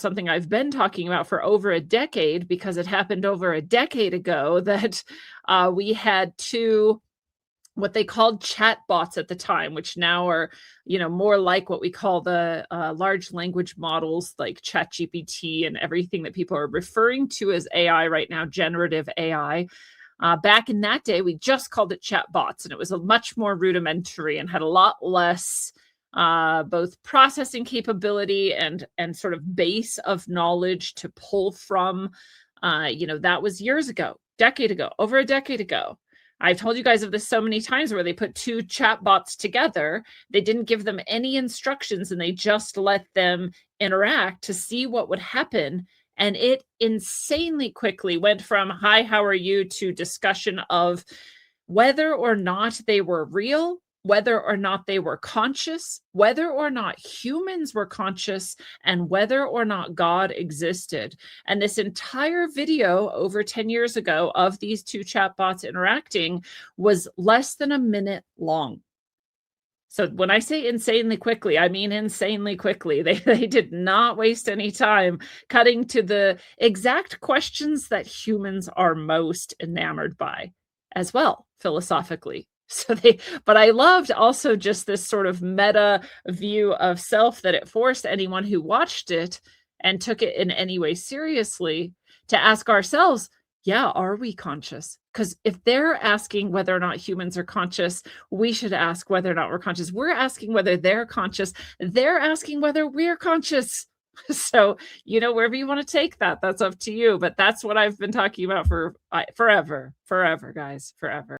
something I've been talking about for over a decade because it happened over a decade ago that we had two what they called chat bots at the time, which now are, more like what we call the large language models like ChatGPT and everything that people are referring to as AI right now, generative AI. Back in that day, we just called it chat bots, and it was a much more rudimentary and had a lot less both processing capability and sort of base of knowledge to pull from. That was years ago, decade ago, over a decade ago. I've told you guys of this so many times where they put two chatbots together. They didn't give them any instructions and they just let them interact to see what would happen. And it insanely quickly went from, hi, how are you, to discussion of whether or not they were real, whether or not they were conscious, whether or not humans were conscious, and whether or not God existed. And this entire video over 10 years ago of these two chatbots interacting was less than a minute long. So when I say insanely quickly, I mean insanely quickly. They did not waste any time cutting to the exact questions that humans are most enamored by as well, philosophically. But I loved also just this sort of meta view of self that it forced anyone who watched it and took it in any way seriously to ask ourselves, yeah, are we conscious? Because if they're asking whether or not humans are conscious, we should ask whether or not we're conscious. We're asking whether they're conscious. They're asking whether we're conscious. So, wherever you want to take that, that's up to you. But that's what I've been talking about for forever, guys, forever.